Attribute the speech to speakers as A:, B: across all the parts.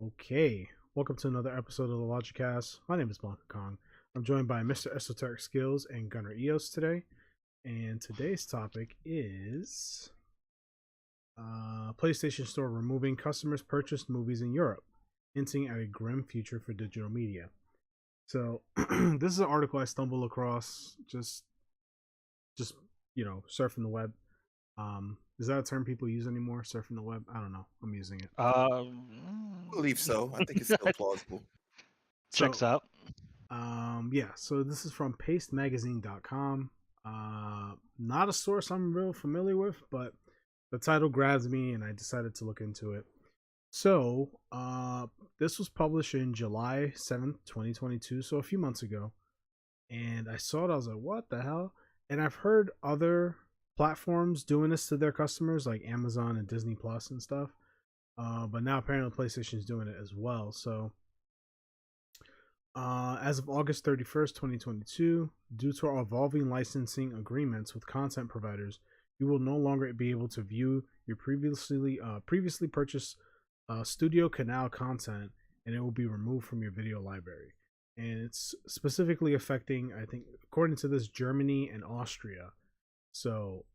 A: Okay, welcome to another episode of the LogiCast. My name is BlankaKong. I'm joined by Mr. Esoteric Skills and Gunner Eos today, and today's topic is PlayStation Store removing customers' purchased movies in Europe, hinting at a grim future for digital media. So, this is an article I stumbled across just surfing the web. Is that a term people use anymore? Surfing the web? I don't know. I'm using it.
B: I believe so. I think it's still plausible.
A: So
B: Checks out.
A: Yeah, so this is from pastemagazine.com. Not a source I'm real familiar with, but the title grabs me and I decided to look into it. So, this was published in July 7th, 2022, so a few months ago. And I saw it, I was like, what the hell? And I've heard other platforms doing this to their customers, like Amazon and Disney Plus and stuff. But now apparently PlayStation's doing it as well. So, as of August 31st, 2022, due to our evolving licensing agreements with content providers, you will no longer be able to view your previously purchased Studio Canal content, and it will be removed from your video library. And it's specifically affecting, I think, according to this, Germany and Austria. So,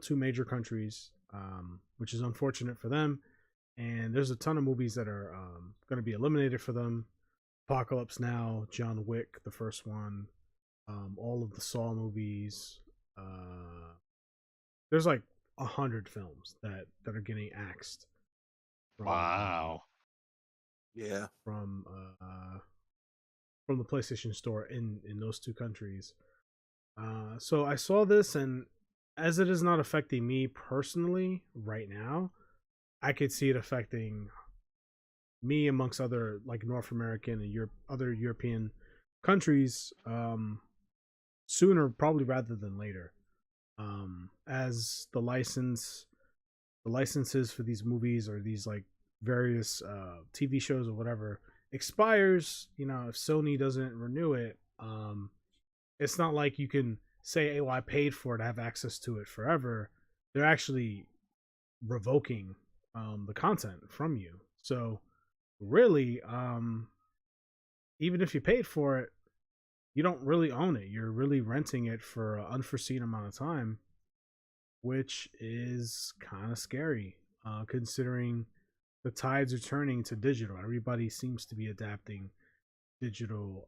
A: two major countries, which is unfortunate for them. And there's a ton of movies that are going to be eliminated for them. Apocalypse Now, John Wick, the first one, all of the Saw movies. There's like 100 films that are getting axed from
B: Wow.
A: uh,
B: Yeah.
A: from uh, from the PlayStation Store in those two countries. So I saw this, and as it is not affecting me personally right now, I could see it affecting me amongst other like North American and other European countries sooner, probably rather than later. As the licenses for these movies or these like various TV shows or whatever expires, if Sony doesn't renew it, it's not like you can say, "Hey, well, I paid for it, I have access to it forever." They're actually revoking the content from you. So really, even if you paid for it, you don't really own it. You're really renting it for an unforeseen amount of time, which is kind of scary, considering the tides are turning to digital. Everybody seems to be adapting digital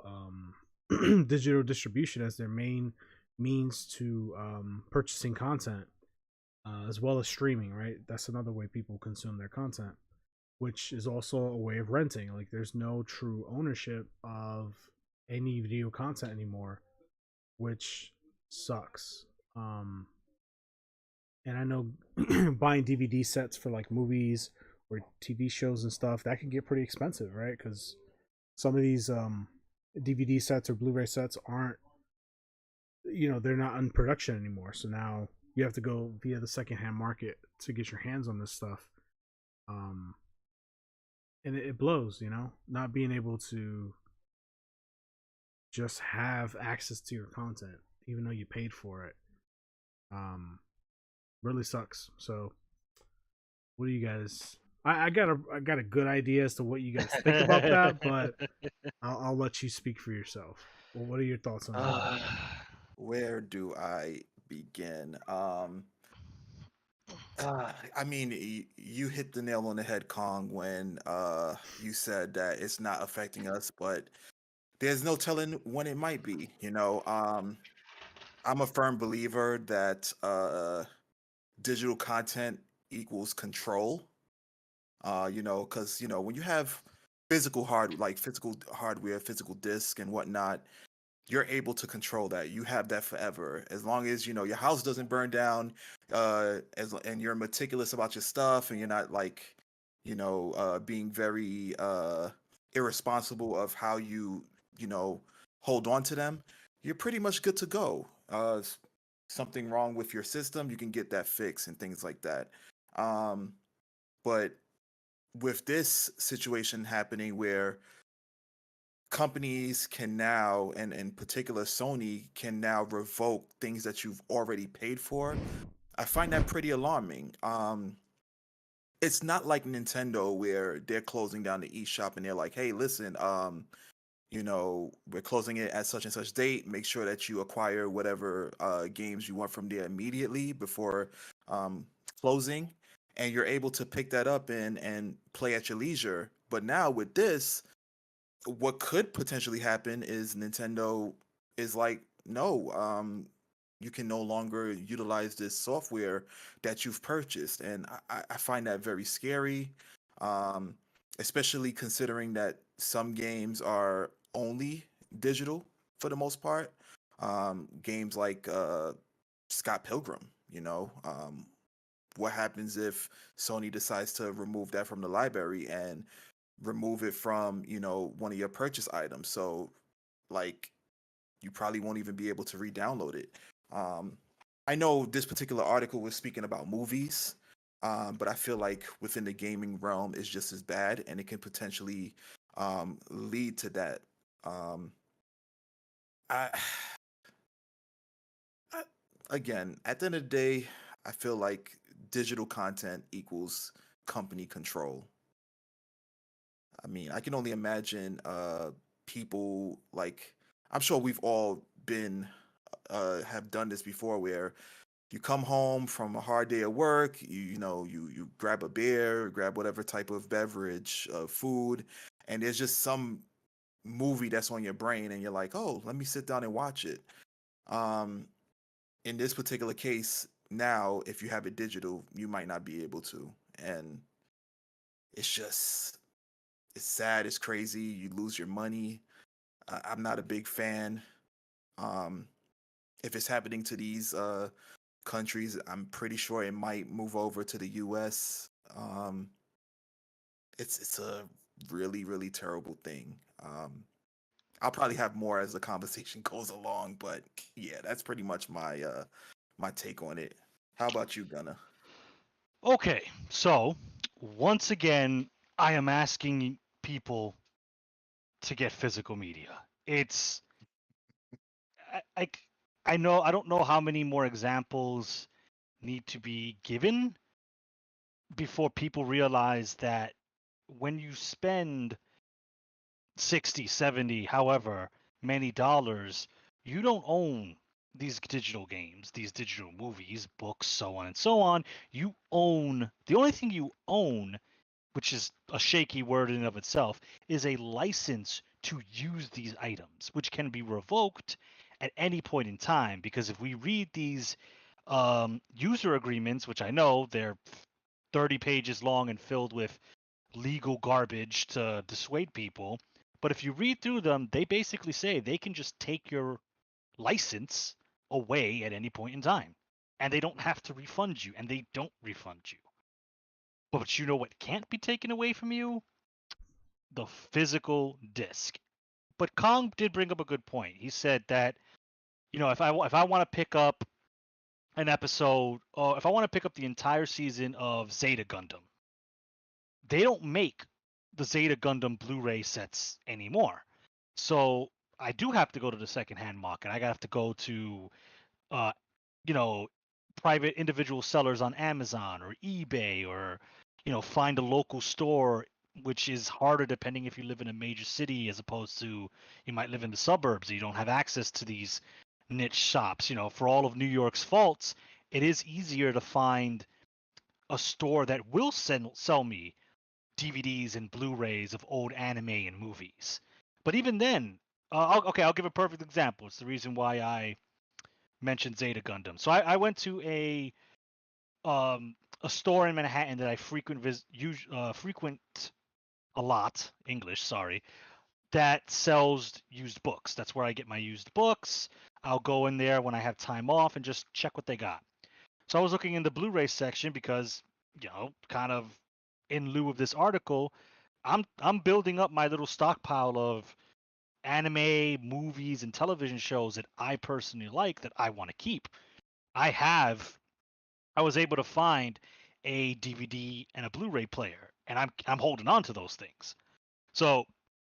A: digital distribution as their main means to purchasing content, as well as streaming. Right, that's another way people consume their content, which is also a way of renting. Like, there's no true ownership of any video content anymore, which sucks. And I know buying DVD sets for like movies or TV shows and stuff, that can get pretty expensive, right? Because some of these DVD sets or Blu-ray sets aren't, they're not in production anymore. So now you have to go via the secondhand market to get your hands on this stuff. Um, and it blows, not being able to just have access to your content, even though you paid for it. Um, really sucks. So, what do you guys? I got a good idea as to what you guys think about that, but I'll let you speak for yourself. Well, what are your thoughts on that?
B: Uh,
C: Where do I begin? I mean, you hit the nail on the head, Kong, when you said that it's not affecting us, but there's no telling when it might be. I'm a firm believer that digital content equals control. Because when you have physical hardware, physical disk and whatnot, you're able to control that. You have that forever. As long as your house doesn't burn down, and you're meticulous about your stuff and you're not like, being very irresponsible of how you know, hold on to them, you're pretty much good to go. Something wrong with your system, you can get that fixed and things like that. Um, but with this situation happening where companies can now, and in particular Sony, can now revoke things that you've already paid for, I find that pretty alarming. it's not like Nintendo where they're closing down the eShop and they're like, hey, listen, we're closing it at such and such date. Make sure that you acquire whatever games you want from there immediately before um, closing, and you're able to pick that up and play at your leisure. But now with this, what could potentially happen is Nintendo is like, no, you can no longer utilize this software that you've purchased, and I find that very scary, um, especially considering that some games are only digital for the most part. Games like Scott Pilgrim, what happens if Sony decides to remove that from the library and remove it from one of your purchase items? So like you probably won't even be able to re-download it. um I know this particular article was speaking about movies, but I feel like within the gaming realm is just as bad, and it can potentially lead to that. Um I, I again, at the end of the day, I feel like digital content equals company control. I mean, I can only imagine people like, I'm sure we've all been have done this before, where you come home from a hard day at work, you grab a beer, grab whatever type of beverage, food, and there's just some movie that's on your brain and you're like, "Oh, let me sit down and watch it." Um in this particular case, now if you have it digital, you might not be able to. And it's just, it's sad, it's crazy, you lose your money. I'm not a big fan. Um, if it's happening to these countries, I'm pretty sure it might move over to the U.S. It's a really really terrible thing. I'll probably have more as the conversation goes along, but yeah, that's pretty much my take on it. How about you, Gunna?
D: Okay, so once again, I am asking people to get physical media. It's I, I I know I don't know how many more examples need to be given before people realize that when you spend 60, 70, however many dollars, you don't own these digital games, these digital movies, books, so on and so on. You own the only thing you own, which is a shaky word in and of itself, is a license to use these items, which can be revoked at any point in time. Because if we read these user agreements, which I know they're 30 pages long and filled with legal garbage to dissuade people, but if you read through them, they basically say they can just take your license away at any point in time. And they don't have to refund you, and they don't refund you. But you know what can't be taken away from you? The physical disc. But Kong did bring up a good point. He said that, if I want to pick up an episode, or if I want to pick up the entire season of Zeta Gundam, they don't make the Zeta Gundam Blu-ray sets anymore. So I do have to go to the secondhand market. I have to go to, uh, you know, private individual sellers on Amazon or eBay, or, find a local store, which is harder depending if you live in a major city as opposed to you might live in the suburbs. You don't have access to these niche shops. For all of New York's faults, it is easier to find a store that will sell me DVDs and Blu-rays of old anime and movies. But even then, I'll give a perfect example. It's the reason why I mentioned Zeta Gundam. So I went to a store in Manhattan that I frequent a lot. English, sorry. That sells used books. That's where I get my used books. I'll go in there when I have time off and just check what they got. So I was looking in the Blu-ray section because, kind of in lieu of this article, I'm building up my little stockpile of anime, movies, and television shows that I personally like that I want to keep. I have I was able to find a DVD and a Blu-ray player, and I'm holding on to those things. So,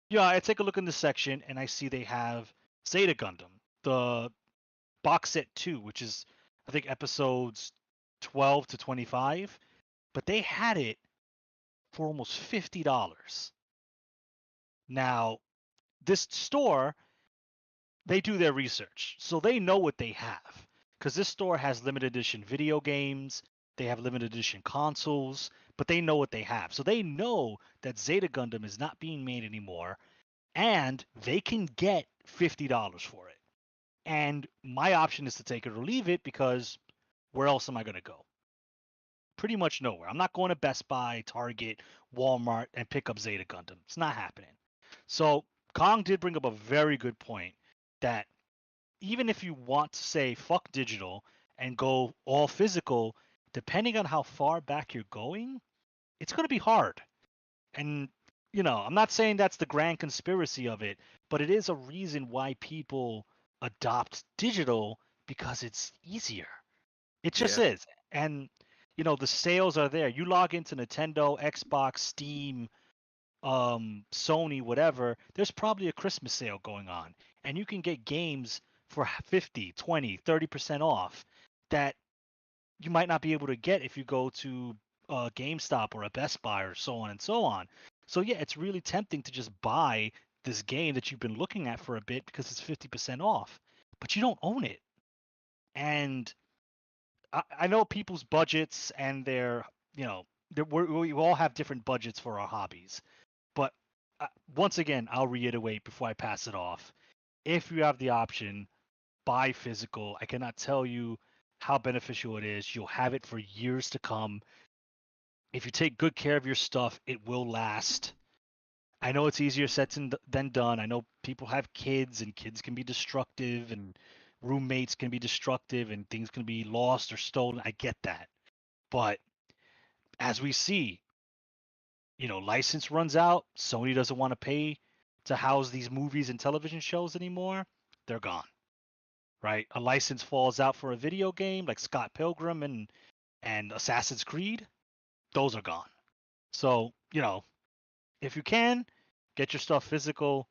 D: yeah, I take a look in this section and I see they have Zeta Gundam, the box set 2, which is I think episodes 12 to 25, but they had it for almost $50. Now, this store, they do their research, so they know what they have. Because this store has limited edition video games, they have limited edition consoles, but they know what they have. So they know that Zeta Gundam is not being made anymore, and they can get $50 for it. And my option is to take it or leave it because where else am I going to go? Pretty much nowhere. I'm not going to Best Buy, Target, Walmart, and pick up Zeta Gundam. It's not happening. So Kong did bring up a very good point that even if you want to say fuck digital and go all physical, depending on how far back you're going, it's going to be hard. And, I'm not saying that's the grand conspiracy of it, but it is a reason why people adopt digital because it's easier. It just
C: Yeah.
D: is. And, the sales are there. You log into Nintendo, Xbox, Steam, Sony, whatever, there's probably a Christmas sale going on. And you can get games for 50, 20, 30% off that you might not be able to get if you go to a GameStop or a Best Buy or so on and so on. So yeah, it's really tempting to just buy this game that you've been looking at for a bit because it's 50% off, but you don't own it. And I know people's budgets and their, we all have different budgets for our hobbies. But once again, I'll reiterate before I pass it off. If you have the option, buy physical. I cannot tell you how beneficial it is. You'll have it for years to come. If you take good care of your stuff, it will last. I know it's easier said than done. I know people have kids, and kids can be destructive, and roommates can be destructive, and things can be lost or stolen. I get that. But as we see, license runs out. Sony doesn't want to pay to house these movies and television shows anymore. They're gone, right? A license falls out for a video game like Scott Pilgrim and Assassin's Creed. Those are gone. So, if you can get your stuff physical,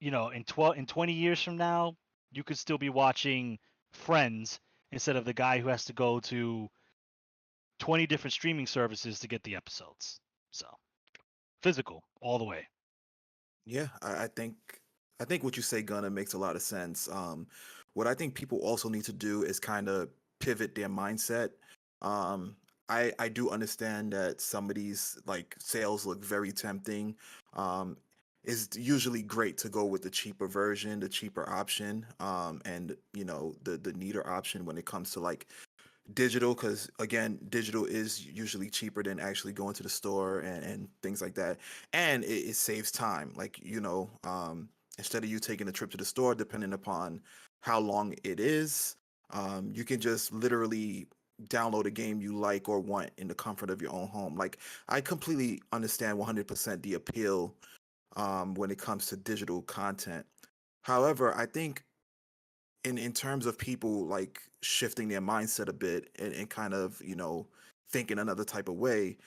D: in 20 years from now, you could still be watching Friends instead of the guy who has to go to 20 different streaming services to get the episodes. So, physical all the way.
C: Yeah, I think what you say, Gunna, makes a lot of sense. What I think people also need to do is kind of pivot their mindset. Um, I do understand that some of these like sales look very tempting. It's usually great to go with the cheaper version, the cheaper option, and the neater option when it comes to like digital, because again, digital is usually cheaper than actually going to the store and things like that, and it saves time, like instead of you taking a trip to the store, depending upon how long it is, you can just literally download a game you like or want in the comfort of your own home. Like, I completely understand 100% the appeal when it comes to digital content. However, I think in terms of people like shifting their mindset a bit and kind of thinking another type of way,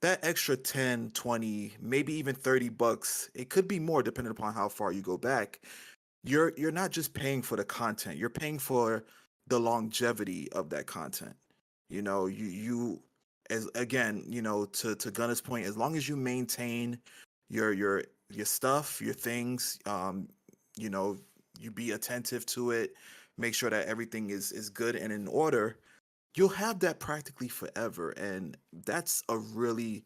C: that extra 10, 20, maybe even $30, it could be more depending upon how far you go back. You're not just paying for the content, you're paying for the longevity of that content. You as again, to Gunna's point, as long as you maintain your stuff, your things, you know you be attentive to it, make sure that everything is good and in order, you'll have that practically forever. And that's a really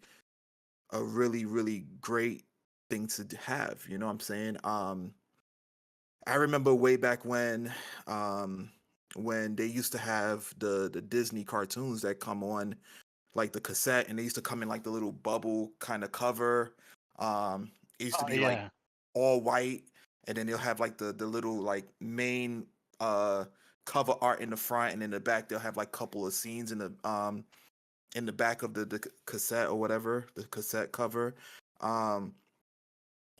C: great thing to have. You know what I'm saying? I remember way back when they used to have the Disney cartoons that come on like the cassette, and they used to come in like the little bubble kind of cover. It used to
D: Oh
C: be like
D: yeah.
C: all white, and then they'll have like the little like main uh cover art in the front, and in the back they'll have like couple of scenes in the back of the cassette or whatever, the cassette cover. Um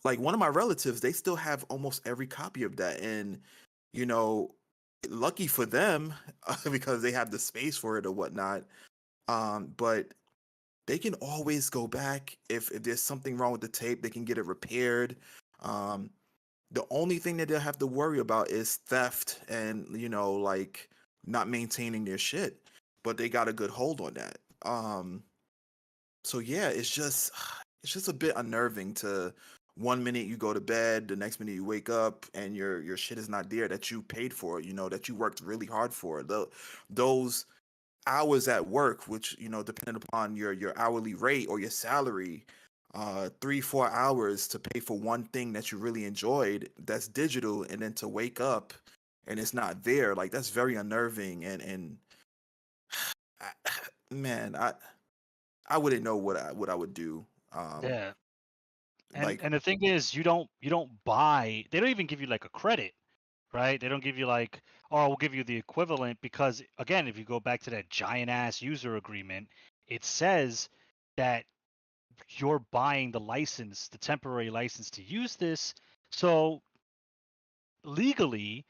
C: like, one of my relatives, they still have almost every copy of that, and you know lucky for them, because they have the space for it or whatnot. But they can always go back if there's something wrong with the tape, they can get it repaired. um the only thing that they'll have to worry about is theft and like not maintaining their shit, but they got a good hold on that. So yeah, it's just a bit unnerving to 1 minute you go to bed, the next minute you wake up and your shit is not there that you paid for, that you worked really hard for. Those hours at work, which, depending upon your hourly rate or your salary, 3 4 hours to pay for one thing that you really enjoyed that's digital, and then to wake up and it's not there, like that's very unnerving. And I, man, I wouldn't know what I would do.
D: Yeah. And
C: Like,
D: and the thing is, you don't buy. They don't even give you like a credit, right? They don't give you like, oh, we'll give you the equivalent because again, if you go back to that giant ass user agreement, it says that you're buying the license, the temporary license to use this. So legally,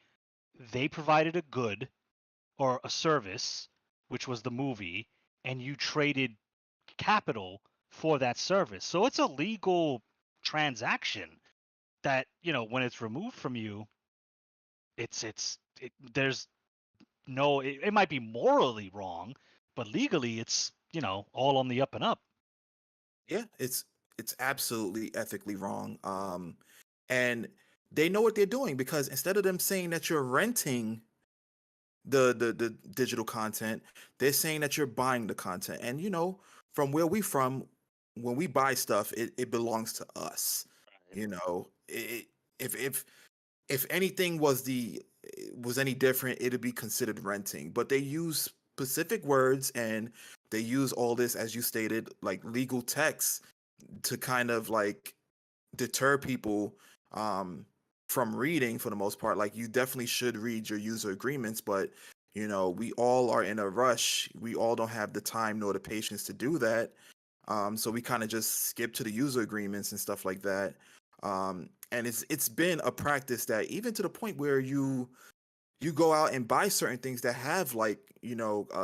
D: they provided a good or a service, which was the movie, and you traded capital for that service. So it's a legal transaction that, when it's removed from you, there's no it might be morally wrong, but legally it's, all on the up and up.
C: yeah, it's absolutely ethically wrong. And they know what they're doing, because instead of them saying that you're renting the digital content, they're saying that you're buying the content. And from where we from, when we buy stuff, it belongs to us. It, if anything was any different, it'd be considered renting. But they use specific words, and they use all this, as you stated, like legal text, to kind of like deter people from reading. For the most part, like, you definitely should read your user agreements, but we all are in a rush. We all don't have the time nor the patience to do that. So we kind of just skip to the user agreements and stuff like that. And it's been a practice that, even to the point where you go out and buy certain things that have, like,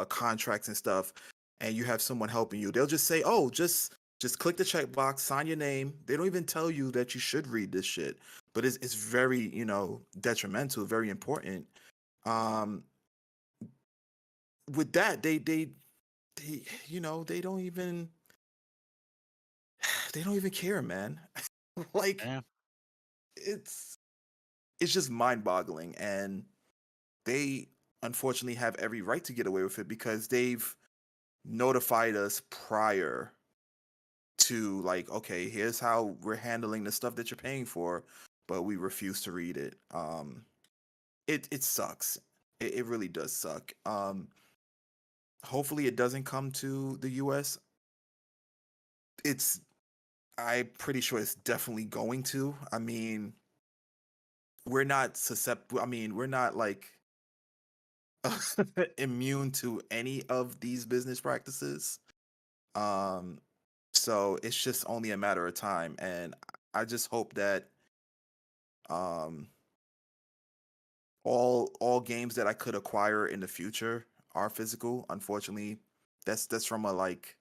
C: contracts and stuff, and you have someone helping you. They'll just say, oh, just click the checkbox, sign your name. They don't even tell you that you should read this shit, but it's very, detrimental, very important. um with that, they they don't even care, man. Like,
D: Yeah.
C: it's it's just mind-boggling. And they unfortunately have every right to get away with it, because they've notified us prior to, like, okay, here's how we're handling the stuff that you're paying for, but we refuse to read it. It sucks. It really does suck. Hopefully it doesn't come to the US. It's I'm pretty sure it's definitely going to. I mean, we're not susceptible. I mean, we're not like immune to any of these business practices. Um, so it's just only a matter of time, and I just hope that um all games that I could acquire in the future are physical. Unfortunately, that's from a, like,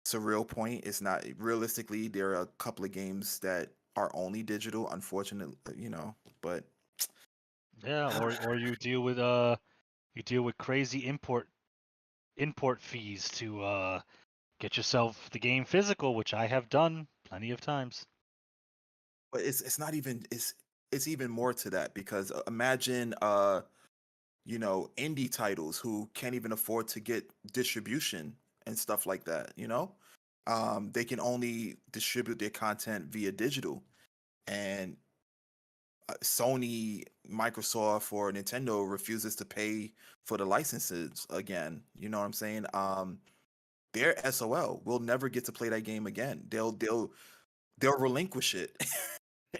C: surreal point. It's not realistically. There are a couple of games that are only digital, unfortunately, but
D: Yeah, or you deal with crazy import fees to get yourself the game physical, which I have done plenty of times.
C: but it's not even it's even more to that, because imagine indie titles who can't even afford to get distribution and stuff like that. They can only distribute their content via digital. And Sony, Microsoft, or Nintendo refuses to pay for the licenses again. You know what I'm saying? They're SOL. We'll never get to play that game again. They'll relinquish it.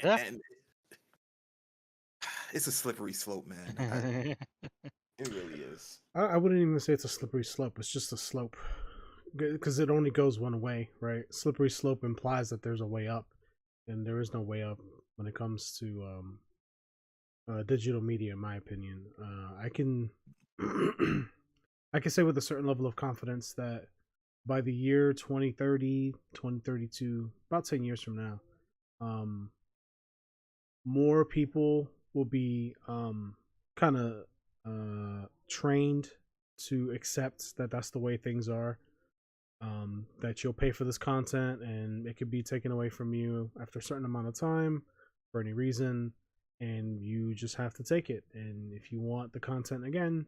D: Yeah.
C: And it's a slippery slope, man. It really is.
A: I wouldn't even say it's a slippery slope. It's just a slope, because it only goes one way, right? Slippery slope implies that there's a way up, and there is no way up when it comes to digital media, in my opinion. I can I can say with a certain level of confidence that by the year 2030, 2032, about 10 years from now, um, more people will be kind of trained to accept that that's the way things are. that you'll pay for this content and it could be taken away from you after a certain amount of time for any reason, and you just have to take it. And if you want the content again,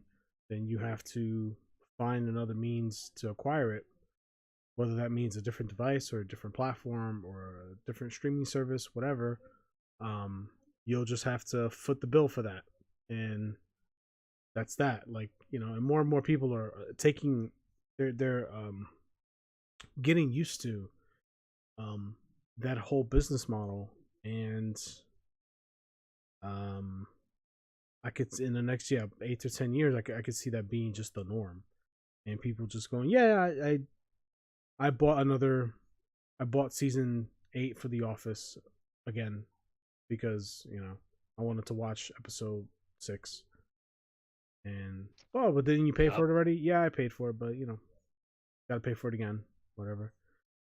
A: then you have to find another means to acquire it, whether that means a different device or a different platform or a different streaming service, whatever. You'll just have to foot the bill for that, and that's that. Like, and more people are taking, they're getting used to um that whole business model, and I could, in the next 8 to 10 years, I could see that being just the norm, and people just going, yeah, I bought I bought season 8 for The Office again because I wanted to watch episode 6, and but then you pay for it already. Yeah, I paid for it, but gotta pay for it again, whatever.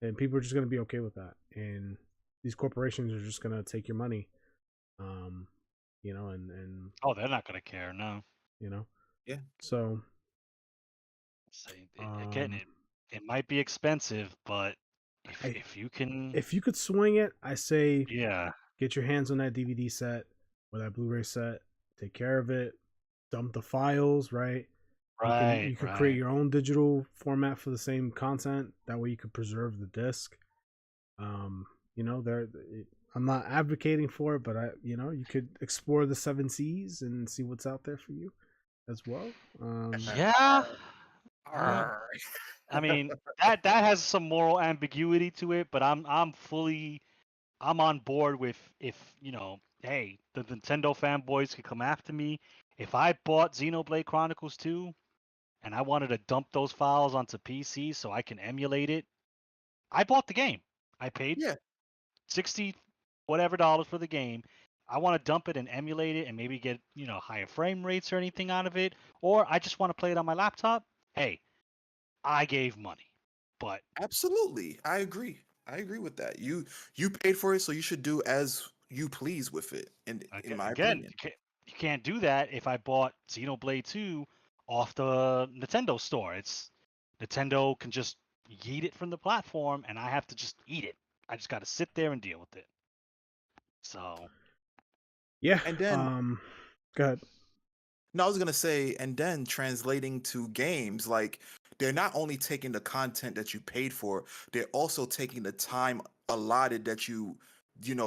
A: And people are just gonna be okay with that, and these corporations are just gonna take your money, and
D: Oh, they're not gonna care, no.
C: Yeah.
A: So
D: Again, it might be expensive, but
A: I,
D: if you can,
A: if you could swing it, I say
D: yeah,
A: get your hands on that DVD set or that Blu-ray set, take care of it, dump the files, right?
D: right,
A: You can
D: right.
A: create your own digital format for the same content. That way you could preserve the disc. There, I'm not advocating for it, but you could explore the 7 seas and see what's out there for you as well.
D: Yeah.
C: Arr.
D: I mean, that has some moral ambiguity to it, but I'm on board with, if hey, the Nintendo fanboys could come after me. If I bought Xenoblade Chronicles 2 and I wanted to dump those files onto PC so I can emulate it, I bought the game. I paid
C: Yeah.
D: 60 whatever dollars for the game. I want to dump it and emulate it and maybe get, higher frame rates or anything out of it, or I just want to play it on my laptop. Hey, I gave money. But
C: Absolutely. I agree. I agree with that. You paid for it, so you should do as you please with it, in my
D: again,
C: opinion.
D: you can't do that if I bought Xenoblade 2 off the Nintendo store. It's Nintendo can just yeet it from the platform and I have to just eat it. I just got to sit there and deal with it. So,
A: yeah.
C: And then
A: Go ahead.
C: No, I was gonna say, and then translating to games, like they're not only taking the content that you paid for, they're also taking the time allotted that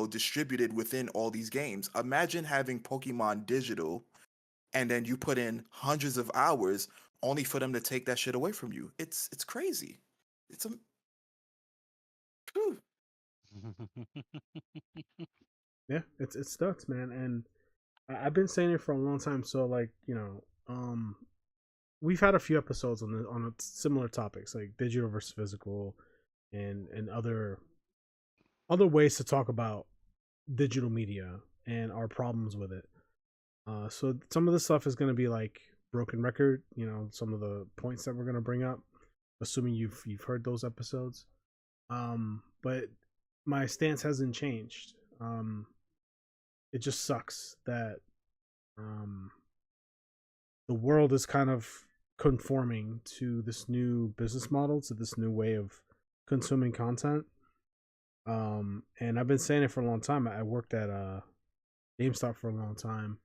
C: distributed within all these games. Imagine having Pokemon digital and then you put in hundreds of hours only for them to take that shit away from you. It's crazy. It's a Whew.
A: Yeah, it's nuts, man. And I've been saying it for a long time. So like, we've had a few episodes on similar topics like digital versus physical, and other ways to talk about digital media and our problems with it. So some of the stuff is going to be like broken record. Some of the points that we're going to bring up, assuming you've heard those episodes. But my stance hasn't changed. It just sucks that the world is kind of conforming to this new business model, to this new way of consuming content. And I've been saying it for a long time. I worked at GameStop for a long time,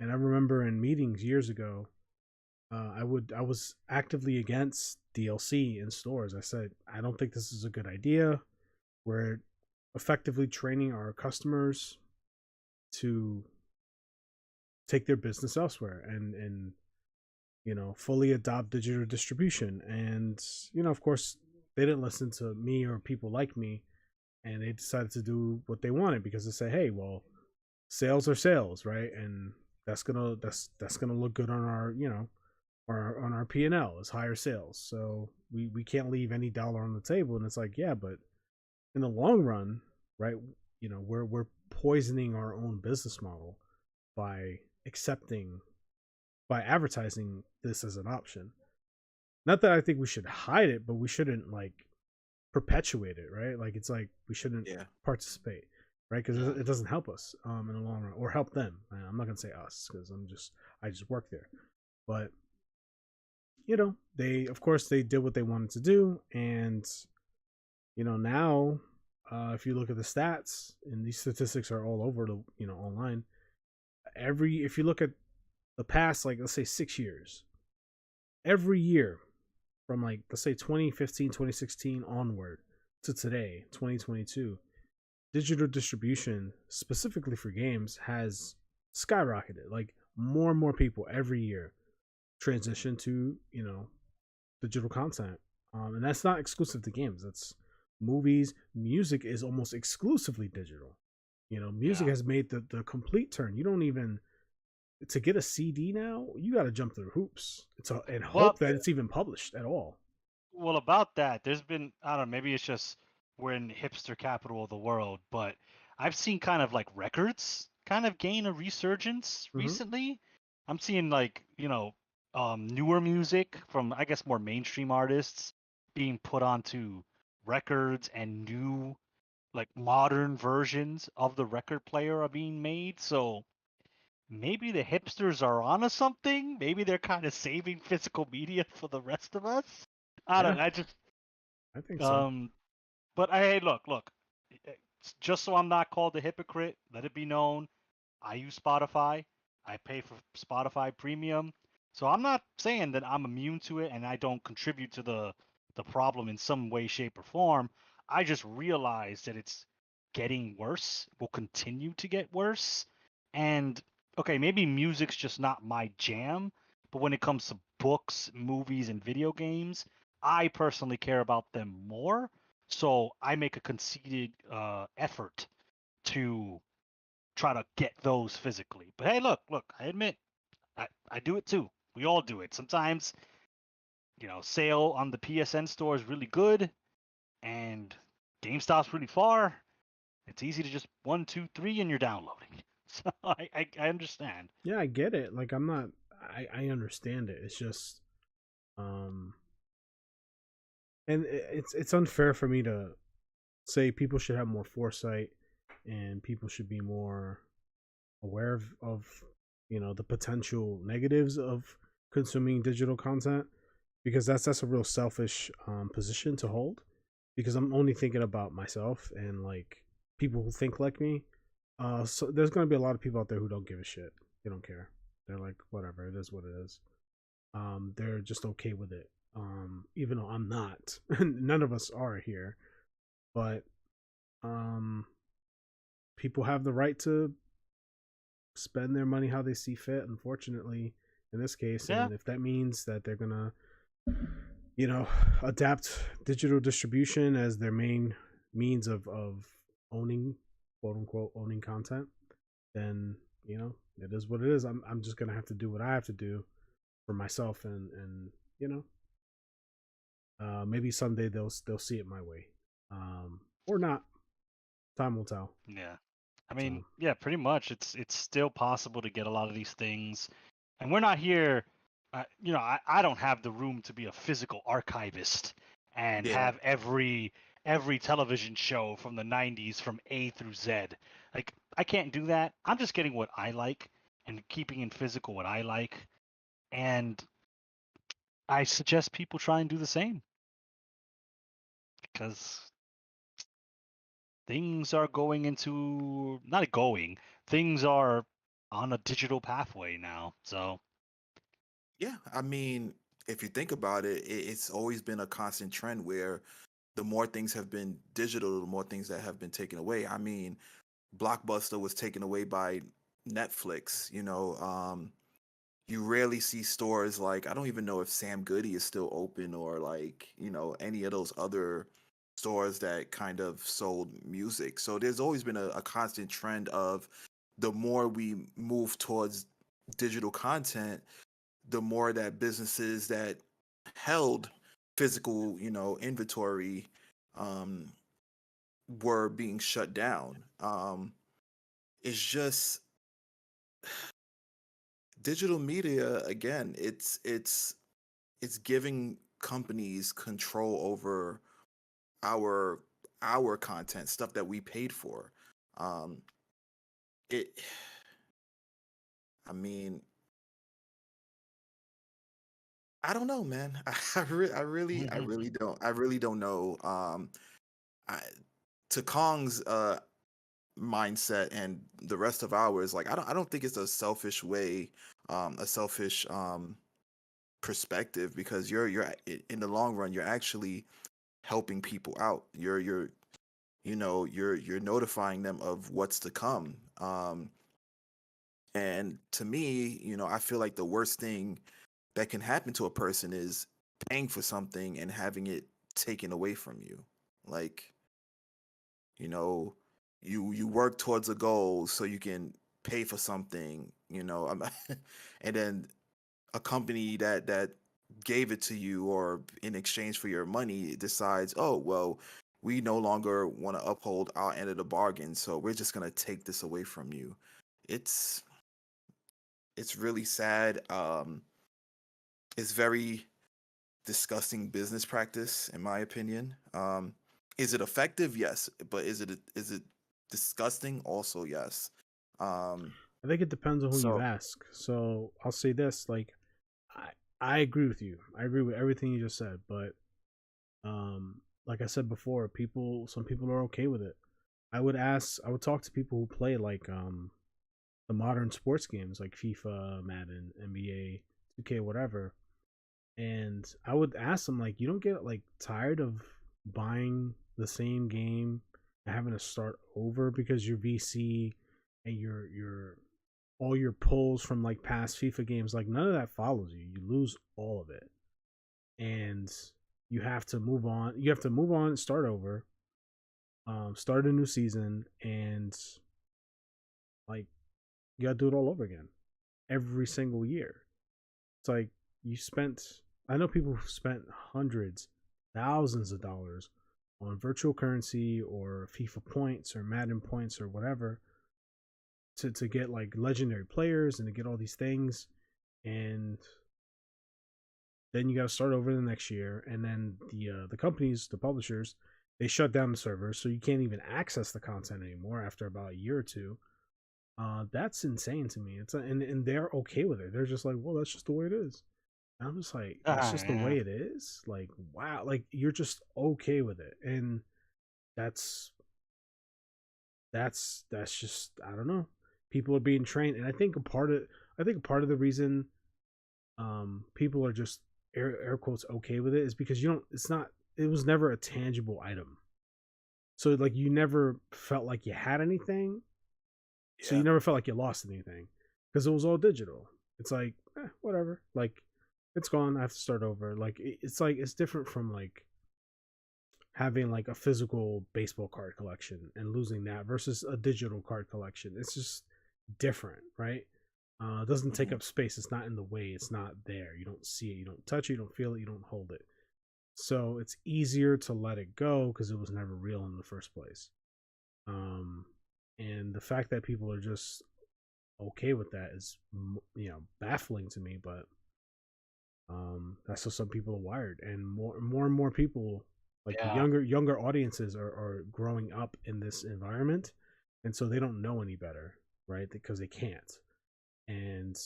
A: and I remember in meetings years ago, I was actively against DLC in stores. I said I don't think this is a good idea. We're effectively training our customers to take their business elsewhere and fully adopt digital distribution. And of course, they didn't listen to me or people like me, and they decided to do what they wanted because they say, hey, well, sales are sales, right? And that's gonna look good on our on our P&L is higher sales. So we can't leave any dollar on the table. And it's like, yeah, but in the long run, right? We're poisoning our own business model by advertising this as an option. Not that I think we should hide it, but we shouldn't like perpetuate it, right? Like it's like we shouldn't participate, right? Because it doesn't help us in the long run, or help them. I'm not gonna say us because I just work there, but they, of course, they did what they wanted to do, and now, if you look at the stats, and these statistics are all over the online. If you look at the past, like, let's say 6 years, every year from, like, let's say 2015, 2016 onward to today, 2022, digital distribution specifically for games has skyrocketed. Like, more and more people every year transition to digital content, and that's not exclusive to games. That's movies. Music is almost exclusively digital. Music
D: Yeah.
A: has made the complete turn. You don't even, to get a CD now, you got to jump through hoops and
D: Well,
A: hope that it's even published at all.
D: well, about that, there's been, I don't know, maybe it's just we're in hipster capital of the world, but I've seen kind of like records kind of gain a resurgence
A: Mm-hmm.
D: recently. I'm seeing like, newer music from, I guess, more mainstream artists being put onto records, and new, like, modern versions of the record player are being made. So maybe the hipsters are onto something. Maybe they're kind of saving physical media for the rest of us. I don't
A: Yeah,
D: know. I just
A: I think so.
D: um, but hey, look. Just so I'm not called a hypocrite, let it be known, I use Spotify. I pay for Spotify Premium, so I'm not saying that I'm immune to it and I don't contribute to the problem in some way, shape, or form. I just realize that it's getting worse. Will continue to get worse, and okay, maybe music's just not my jam, but when it comes to books, movies, and video games, I personally care about them more. So I make a conceited effort to try to get those physically. But hey, look, I admit I do it too. We all do it. Sometimes, sale on the PSN store is really good, and GameStop's really far. It's easy to just 1, 2, 3 and you're downloading. So I understand.
A: Yeah, I get it. Like, I'm not. I understand it. It's just, um, and it's unfair for me to say people should have more foresight, and people should be more aware of the potential negatives of consuming digital content, because that's a real selfish position to hold, because I'm only thinking about myself and, like, people who think like me. So there's going to be a lot of people out there who don't give a shit. They don't care. They're like, whatever, it is what it is. They're just okay with it, even though I'm not. None of us are here, but um people have the right to spend their money how they see fit, unfortunately, in this case.
D: Yeah.
A: And if that means that they're gonna adapt digital distribution as their main means of owning, quote unquote, owning content, then it is what it is. I'm just gonna have to do what I have to do for myself, and maybe someday they'll see it my way, or not. Time will tell.
D: Yeah. I mean,
A: So
D: yeah, pretty much. It's still possible to get a lot of these things, and we're not here. I don't have the room to be a physical archivist and
C: Yeah.
D: have every television show from the '90s from A through Z. Like, I can't do that. I'm just getting what I like and keeping in physical what I like, and I suggest people try and do the same, because things are going into, not going, things are on a digital pathway now. So
C: Yeah, I mean, if you think about it, it's always been a constant trend where the more things have been digital, the more things that have been taken away. I mean, Blockbuster was taken away by Netflix. You rarely see stores like, I don't even know if Sam Goody is still open, or like any of those other stores that kind of sold music. So there's always been a constant trend of, the more we move towards digital content, the more that businesses that held physical, inventory, um, were being shut down. It's just digital media again. It's giving companies control over our our content, stuff that we paid for. Um, it. I mean, I don't know, man. I really don't know. I, to Kong's mindset and the rest of ours, like I don't think it's a selfish way, a selfish perspective, because in the long run you're actually helping people out. You're you're notifying them of what's to come. And to me, I feel like the worst thing that can happen to a person is paying for something and having it taken away from you. Like, you know, you work towards a goal so you can pay for something, and then a company that gave it to you or in exchange for your money decides, oh well, we no longer want to uphold our end of the bargain, so we're just gonna take this away from you. It's it's really sad. It's very disgusting business practice, in my opinion. Is it effective? Yes, but is it disgusting? Also, yes. Um,
A: I think it depends on who you
C: so
A: ask. So I'll say this: like, I I agree with you. I agree with everything you just said. But like I said before, some people are okay with it. I would talk to people who play like the modern sports games like FIFA, Madden, NBA, 2K, whatever. And I would ask them like, you don't get like tired of buying the same game and having to start over because your VC and your all your pulls from like past FIFA games, like none of that follows you. You lose all of it, and you have to move on. You have to move on and start over, start a new season, and like you got to do it all over again every single year. It's like you spent. I know people who spent hundreds, thousands of dollars on virtual currency or FIFA points or Madden points or whatever to get like legendary players and to get all these things, and then you got to start over the next year, and then the companies, the publishers, they shut down the servers, so you can't even access the content anymore after about a year or two. That's insane to me. And they're okay with it. They're just like, well, that's just the way it is. And I'm just like, that's just the
D: Yeah.
A: way it is. Like, wow, like you're just okay with it, and that's that's just I don't know. People are being trained, and I think a part of the reason people are just air quotes okay with it is because you don't. It's not. It was never a tangible item, so like you never felt like you had anything, so you
C: yeah,
A: never felt like you lost anything because it was all digital. It's like whatever. Like it's gone. I have to start over. It's like it's different from like having like a physical baseball card collection and losing that versus a digital card collection. It's just different, right? It doesn't take
C: hmm
A: up space. It's not in the way. It's not there. You don't see it. You don't touch it. You don't feel it. You don't hold it. So it's easier to let it go because it was never real in the first place. Um, and the fact that people are just okay with that is, baffling to me. But that's how some people are wired, and and more people, like the
D: Yeah.
A: younger audiences, are growing up in this environment, and so they don't know any better, right? Because they can't, and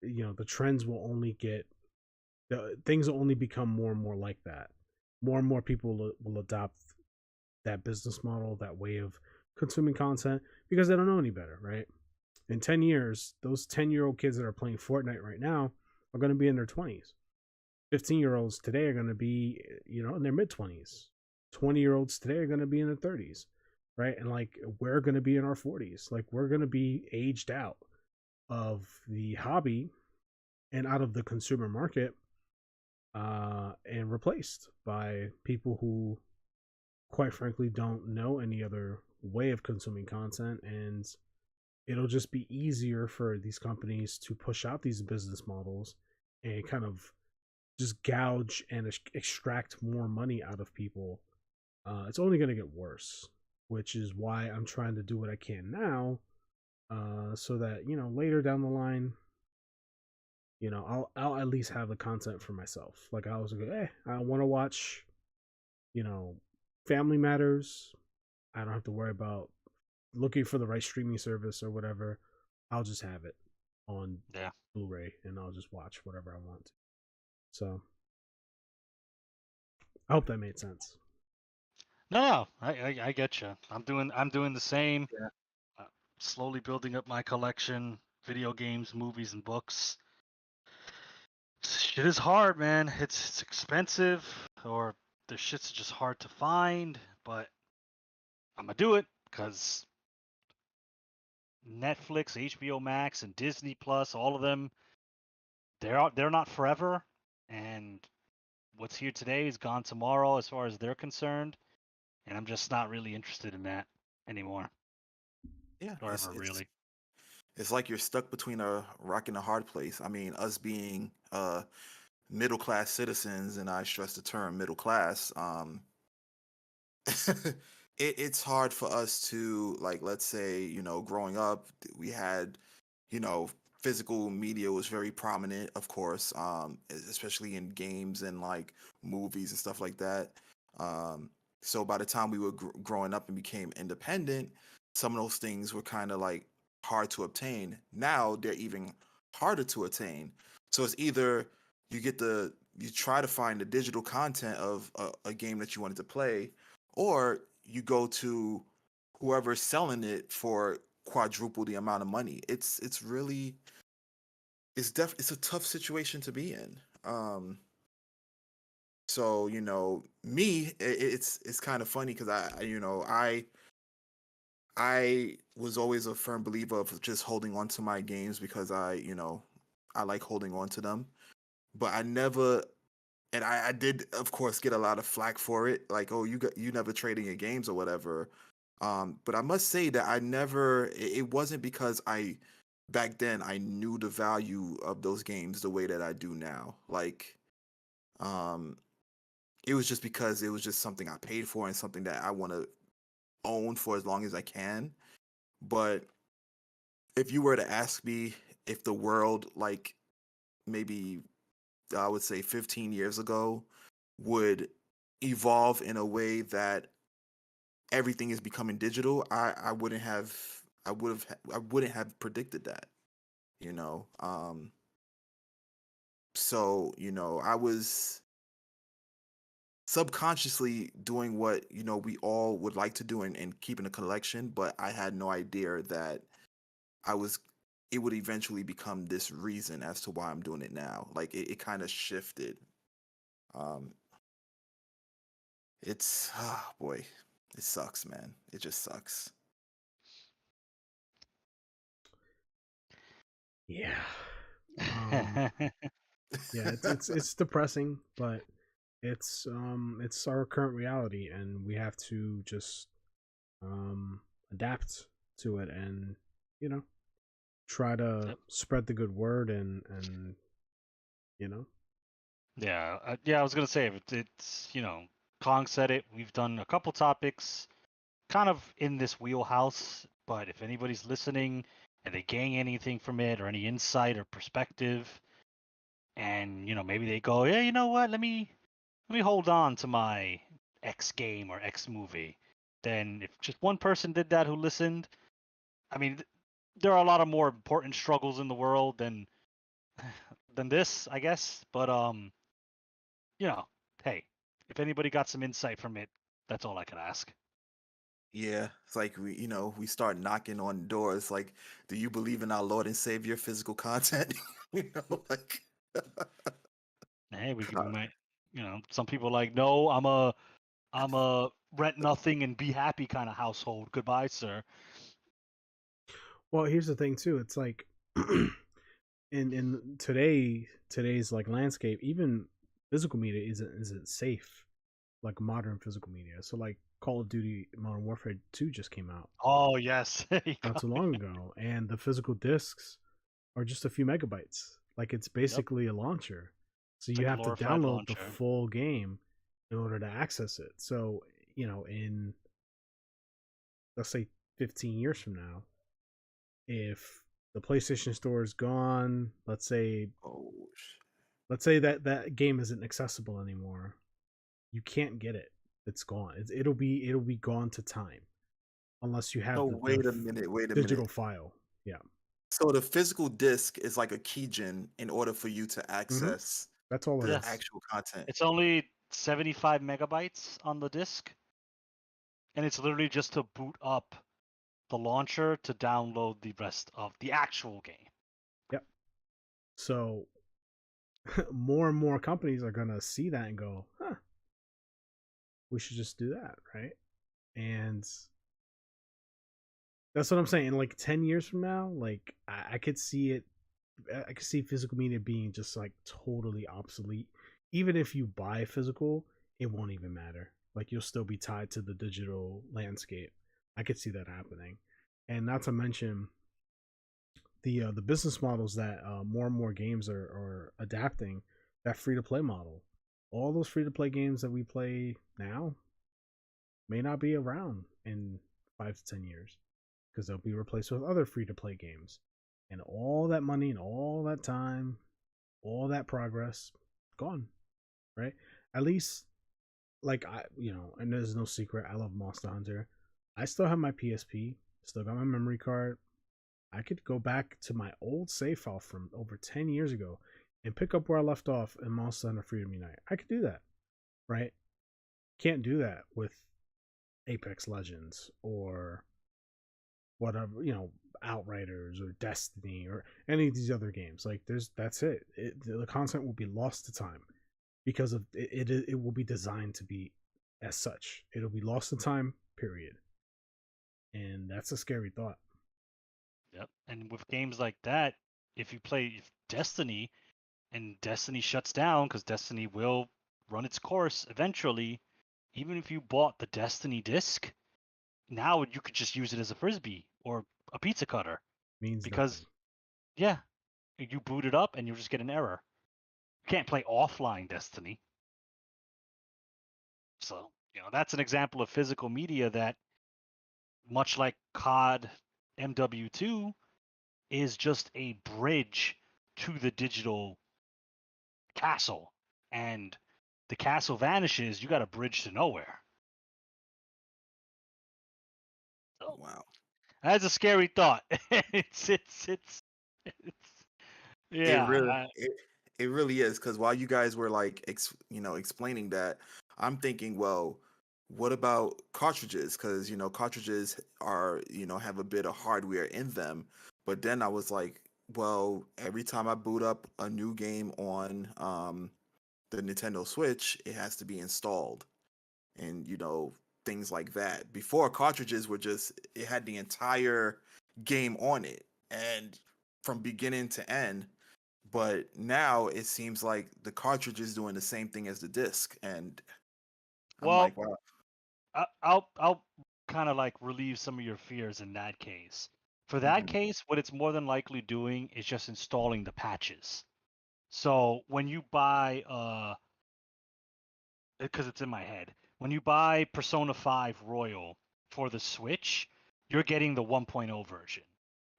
A: the trends will only get things will only become more and more like that. More and more people will adopt that business model, that way of consuming content, because they don't know any better, right? In 10 years, those 10-year-old kids that are playing Fortnite right now are going to be in their 20s. 15-year-olds today are going to be, in their mid 20s. 20-year-olds today are going to be in their 30s, right? And like we're going to be in our 40s. Like we're going to be aged out of the hobby and out of the consumer market, and replaced by people who, quite frankly, don't know any other way of consuming content. And it'll just be easier for these companies to push out these business models and kind of just gouge and extract more money out of people. It's only going to get worse, which is why I'm trying to do what I can now, so that later down the line, I'll at least have the content for myself. Like I was like, I want to watch, you know, Family Matters. I don't have to worry about looking for the right streaming service or whatever. I'll just have it. on
D: Yeah.
A: Blu-ray, and I'll just watch whatever I want. So I hope that made sense.
D: No, I get you. I'm doing the same.
C: Yeah.
D: Slowly building up my collection, video games, movies, and books. Shit is hard, man. It's expensive, or the shit's just hard to find. But I'm gonna do it because Netflix, HBO Max, and Disney Plus, all of them, they're not forever, and what's here today is gone tomorrow, as far as they're concerned. And I'm just not really interested in that anymore,
C: Yeah,
D: or ever really.
C: it's like you're stuck between a rock and a hard place. I mean, us being middle class citizens, and I stress the term middle class, it's hard for us to, like, let's say, growing up, we had, you know, physical media was very prominent, of course, especially in games and like movies and stuff like that. So by the time we were growing up and became independent, some of those things were kind of like hard to obtain. Now they're even harder to attain. So it's either you try to find the digital content of a game that you wanted to play, or you go to whoever's selling it for quadruple the amount of money. It's a tough situation to be in. So me, it's kind of funny because I was always a firm believer of just holding on to my games because I like holding on to them, but I never. And I did, of course, get a lot of flack for it, like, oh, you never trade in your games or whatever. But I must say that I never. It wasn't because back then I knew the value of those games the way that I do now. Like, um, it was just because it was just something I paid for and something that I want to own for as long as I can. But if you were to ask me if the world, like, maybe I would say 15 years ago, would evolve in a way that everything is becoming digital, I wouldn't have predicted that, you know. So, I was subconsciously doing what, we all would like to do, and keeping a collection, but I had no idea that I was it would eventually become this reason as to why I'm doing it now. Like, it kind of shifted. Um it's boy, it sucks, man. It just sucks.
A: Yeah. Yeah, it's depressing, but it's our current reality, and we have to just adapt to it, and you know try to
D: Yep.
A: spread the good word, and you know
D: Yeah, I was gonna say it's Kong said it. We've done a couple topics kind of in this wheelhouse, but if anybody's listening and they gain anything from it or any insight or perspective, and maybe they go, yeah, you know what, let me hold on to my X game or X movie. Then if just one person did that who listened, I mean, there are a lot of more important struggles in the world than this, I guess. But you know, hey, if anybody got some insight from it, that's all I could ask.
C: Yeah, it's like we start knocking on doors. Like, do you believe in our Lord and Savior physical content? Like,
D: Hey, we might, some people are like, no, I'm a rent nothing and be happy kind of household. Goodbye, sir.
A: well, here's the thing too. It's like in today's like landscape, even physical media isn't safe like modern physical media. So like Call of Duty Modern Warfare 2 just came out
D: Oh yes, you
A: not
D: got
A: too
D: me.
A: long ago, and the physical discs are just a few megabytes. Like, it's
D: Yep,
A: basically a launcher. So
D: it's
A: you
D: a
A: have to
D: glorified
A: download the
D: launcher.
A: full game in order to access it. So, in, let's say, 15 years from now, if the PlayStation Store is gone,
C: oh,
A: let's say that game isn't accessible anymore, you can't get it. It's gone. It'll be gone to time unless you
C: no,
A: have the
C: wait a minute, wait a minute.
A: digital file. Yeah.
C: So the physical disc is like a keygen in order for you to access
A: That's all it
C: the
D: Yeah.
A: is.
C: actual content.
D: It's only 75 megabytes on the disk, and it's literally just to boot up the launcher to download the rest of the actual game.
A: Yep. So more and more companies are gonna see that and go, huh, we should just do that, right? And that's what I'm saying. Like 10 years from now, like I could see it. I could see physical media being just like totally obsolete. Even if you buy physical, it won't even matter. Like you'll still be tied to the digital landscape. I could see that happening, and not to mention the business models that more and more games are adapting. That free to play model. All those free to play games that we play now may not be around in 5 to 10 years because they'll be replaced with other free to play games. And all that money and all that time, all that progress, gone, right? At least, like, and there's no secret, I love Monster Hunter. I still have my PSP, still got my memory card. I could go back to my old save file from over 10 years ago and pick up where I left off in Monster Hunter Freedom Unite. I could do that, right? Can't do that with Apex Legends or whatever, Outriders or Destiny or any of these other games. Like that's it. The content will be lost to time because of it will be designed to be as such. It'll be lost to time, period. And that's a scary thought.
D: Yep. And with games like that, if you play Destiny and Destiny shuts down, because Destiny will run its course eventually, even if you bought the Destiny disc, now you could just use it as a frisbee or a pizza cutter.
A: Means
D: Because,
A: nothing.
D: yeah, you boot it up and you just get an error. You can't play offline Destiny. So, that's an example of physical media that, much like COD MW2, is just a bridge to the digital castle. And the castle vanishes, you got a bridge to nowhere. So
C: Wow.
D: that's a scary thought. it's
C: It
D: yeah.
C: really it really is because while you guys were like explaining that, I'm thinking, well, what about cartridges? Because cartridges are have a bit of hardware in them. But then I was like, well, every time I boot up a new game on the Nintendo Switch, it has to be installed, and things like that. Before, cartridges were just it had the entire game on it, and from beginning to end. But now it seems like the cartridge is doing the same thing as the disc, and I'm
D: Well,
C: like, wow.
D: I'll kind of like relieve some of your fears in that case. For that
C: Mhm.
D: case, what it's more than likely doing is just installing the patches. So when you buy because it's in my head. When you buy Persona 5 Royal for the Switch, you're getting the 1.0 version.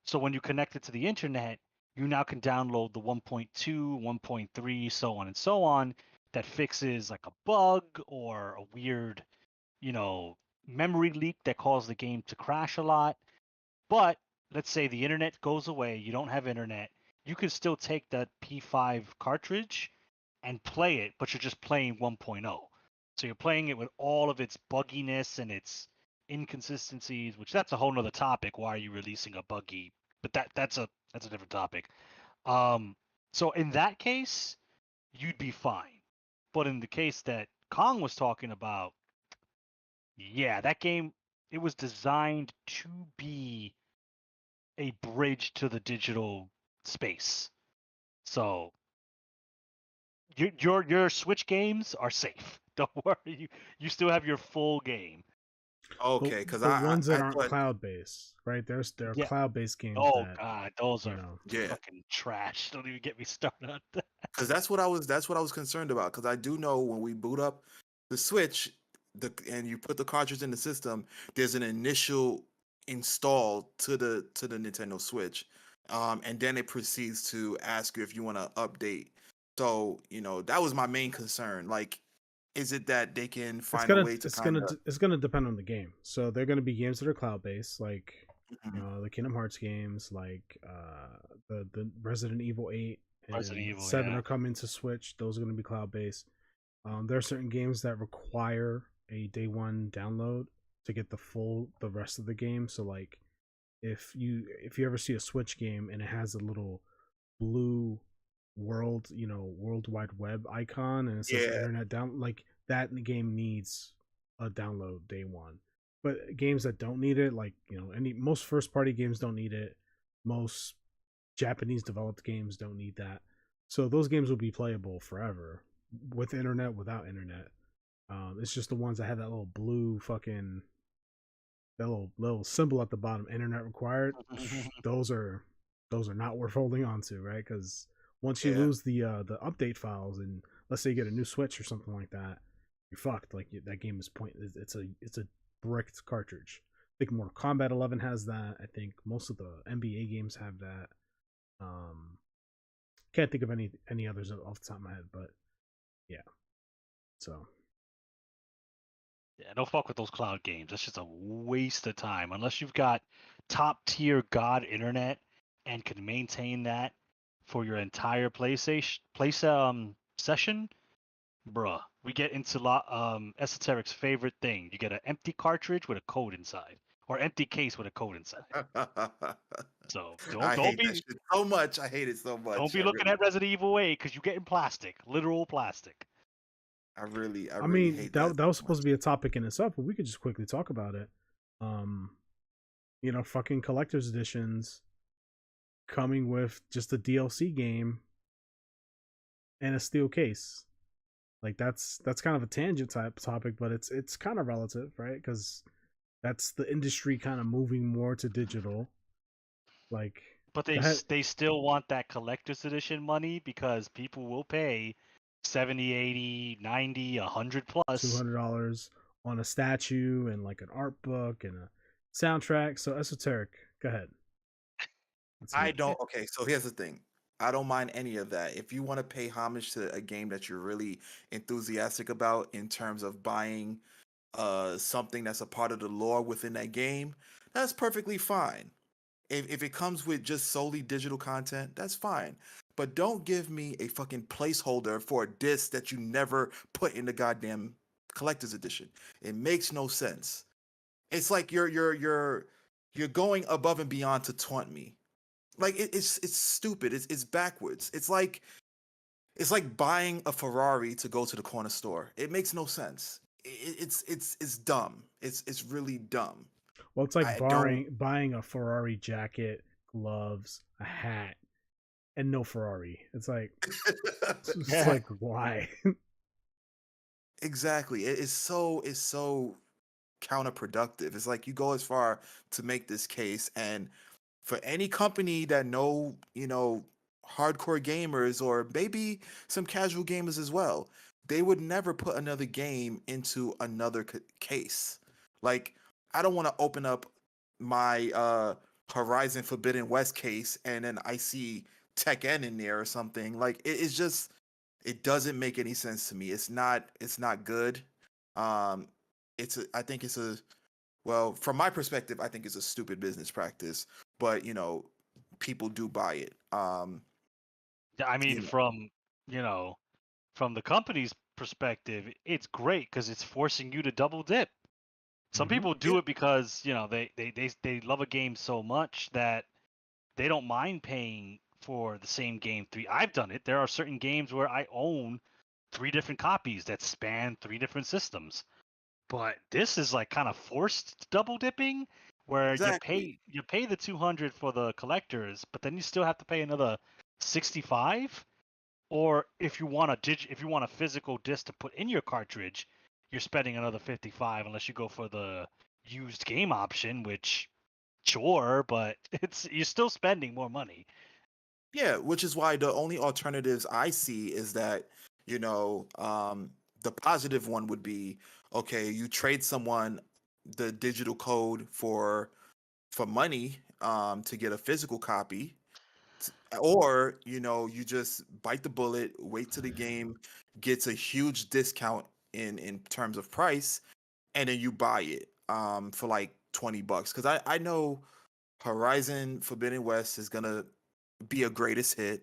D: So when you connect it to the internet, you now can download the 1.2, 1.3, so on and so on, that fixes like a bug or a weird, you know, memory leak that caused the game to crash a lot. But let's say the internet goes away, you don't have internet, you can still take that P5 cartridge and play it, but you're just playing 1.0. So you're playing it with all of its bugginess and its inconsistencies, which that's a whole nother topic. Why are you releasing a buggy? But that's a different topic. So in that case, you'd be fine. But in the case that Kong was talking about, yeah, that game, it was designed to be a bridge to the digital space. So your Switch games are safe. Don't worry, you still have your full game.
A: But
C: Okay, because
A: but
C: I,
A: ones
C: I
A: that
C: I
A: aren't
C: thought,
A: cloud based, right? There are
D: Yeah.
A: cloud based games
D: Oh
A: that
D: God, those
A: you
D: are
A: know.
C: yeah,
D: fucking trash. Don't even get me started on that.
C: because that's what I was concerned about. Because I do know when we boot up the Switch, and you put the cartridge in the system, there's an initial install to the Nintendo Switch, and then it proceeds to ask you if you want to update. So that was my main concern. Like, is it that they can
A: It's
C: find a
A: gonna
C: way to
A: it's
C: kind
A: gonna
C: of
A: it's gonna depend on the game. So there are gonna be games that are cloud based, like The Kingdom Hearts games, like the Resident Evil 8
D: Resident
A: and
D: Evil,
A: 7
D: yeah.
A: are coming to Switch. Those are going to be cloud based. There are certain games that require a day one download to get the rest of the game. So like if you ever see a Switch game and it has a little blue World Wide Web icon and it says
C: Yeah,
A: internet down, like that game needs a download day one. But games that don't need it, like most first party games don't need it. Most Japanese developed games don't need that. So those games will be playable forever with internet, without internet. It's just the ones that have that little blue fucking that little symbol at the bottom, internet required. Those are not worth holding on to, right? Because once you
C: yeah.
A: lose the update files, and let's say you get a new Switch or something like that, you're fucked. Like that game is pointless. It's a bricked cartridge. I think Mortal Kombat 11 has that. I think most of the NBA games have that. Um, can't think of any others off the top of my head, but yeah. So
D: Yeah, don't fuck with those cloud games. That's just a waste of time. Unless you've got top tier God internet and can maintain that for your entire session, bruh. We get into Esoteric's favorite thing. You get an empty cartridge with a code inside, or empty case with a code inside. So don't
C: I
D: don't
C: hate that
D: be
C: shit so much. I hate it so
D: don't
C: much.
D: be looking at Resident Evil 8 because you get in plastic, literal plastic.
C: I
A: I
C: really
A: mean
C: hate that
A: that was
C: so
A: supposed
C: much.
A: to be a topic in itself, but we could just quickly talk about it. Um, fucking collector's editions coming with just a DLC game and a steel case. Like that's kind of a tangent type topic, but it's kind of relative, right? Because that's the industry kind of moving more to digital. Like,
D: But
A: go ahead,
D: they still want that collector's edition money because people will pay 70, 80, 90, 100 plus.
A: $200 on a statue and like an art book and a soundtrack. So esoteric. Go ahead. Let's hear
C: I
A: it.
C: don't. Okay, so here's the thing. I don't mind any of that. If you want to pay homage to a game that you're really enthusiastic about in terms of buying something that's a part of the lore within that game, that's perfectly fine. If it comes with just solely digital content, that's fine. But don't give me a fucking placeholder for a disc that you never put in the goddamn collector's edition. It makes no sense. It's like you're going above and beyond to taunt me. Like it's stupid. It's backwards. It's like buying a Ferrari to go to the corner store. It makes no sense. It's dumb. It's really dumb.
A: Well, it's like
C: I don't.
A: buying a Ferrari jacket, gloves, a hat, and no Ferrari. It's
D: Yeah.
A: like why?
C: Exactly. It's so counterproductive. It's like you go as far to make this case, and for any company that know hardcore gamers or maybe some casual gamers as well, they would never put another game into another case. Like I don't want to open up my Horizon Forbidden West case and then I see Tekken in there or something. Like it's just it doesn't make any sense to me. It's not good. Um I think it's a well, from my perspective, I think it's a stupid business practice, but people do buy it.
D: I mean,
C: You know,
D: from the company's perspective, it's great because it's forcing you to double dip. Some
A: Hmm.
D: people
C: yeah,
D: do it because they love a game so much that they don't mind paying for the same game three. I've done it. There are certain games where I own three different copies that span three different systems. But this is like kind of forced double dipping, where
C: exactly.
D: you pay the 200 for the collectors, but then you still have to pay another 65. Or if you want a physical disc to put in your cartridge, you're spending another 55 unless you go for the used game option, which sure, but it's you're still spending more money.
C: Yeah, which is why the only alternatives I see is that, the positive one would be okay, you trade someone the digital code for money to get a physical copy. Or you just bite the bullet, wait till the game gets a huge discount in terms of price, and then you buy it for like $20 because I know Horizon Forbidden West is gonna be a greatest hit.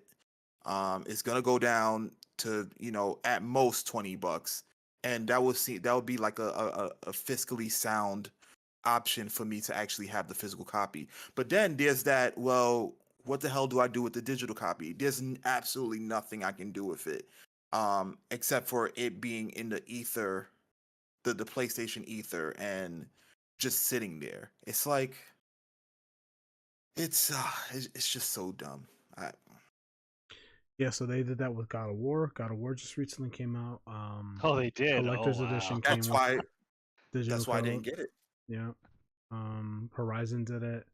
C: It's gonna go down to at most $20, and that would be like a fiscally sound option for me to actually have the physical copy. But then there's that. Well, what the hell do I do with the digital copy? There's absolutely nothing I can do with it, except for it being in the ether, the PlayStation ether, and just sitting there. It's like it's just so dumb.
A: Yeah, so they did that with God of War. God of War just recently came out.
D: Oh, they did.
A: Collector's
D: Oh, wow.
A: edition
C: That's
A: came with
C: why
A: digital
C: that's why I
A: code.
C: didn't get it.
A: Yeah. Horizon did it.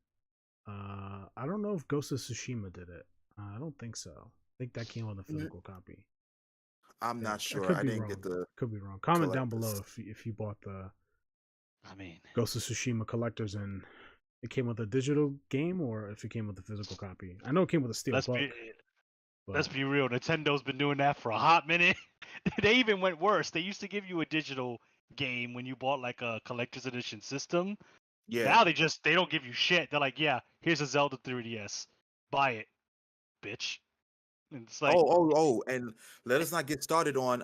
A: I don't know if Ghost of Tsushima did it. I don't think so. I think that came with a physical copy.
C: I'm
A: Yeah,
C: not sure. I didn't get the.
A: Could be wrong. Comment down
C: collectors.
A: below if you bought the
D: I mean,
A: Ghost of Tsushima collectors and it came with a digital game or if it came with a physical copy. I know it came with a steel
D: let's
A: book.
D: be
A: But
D: let's be real. Nintendo been doing that for a hot minute. They even went worse. They used to give you a digital game when you bought like a collector's edition system.
C: Yeah.
D: Now they don't give you shit. They're like, yeah, here's a Zelda 3DS. Buy it, bitch. And it's like,
C: And let us not get started on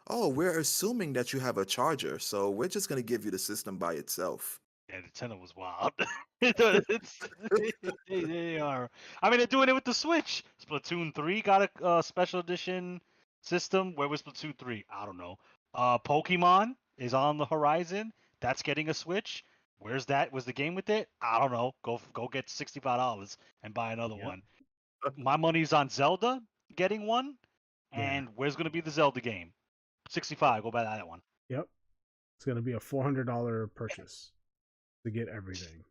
C: we're assuming that you have a charger, so we're just gonna give you the system by itself.
D: yeah, Nintendo was wild. They are. I mean, they're doing it with the Switch. Splatoon 3 got a special edition system. Where was Splatoon 3? I don't know. Pokemon is on the horizon. That's getting a Switch. Where's that? Was the game with it? I don't know. Go get $65 and buy another
A: Yep.
D: one. My money's on Zelda getting one.
A: Yeah.
D: And where's gonna be the Zelda game? 65. Go buy that one.
A: Yep. It's gonna be a $400 purchase to get everything.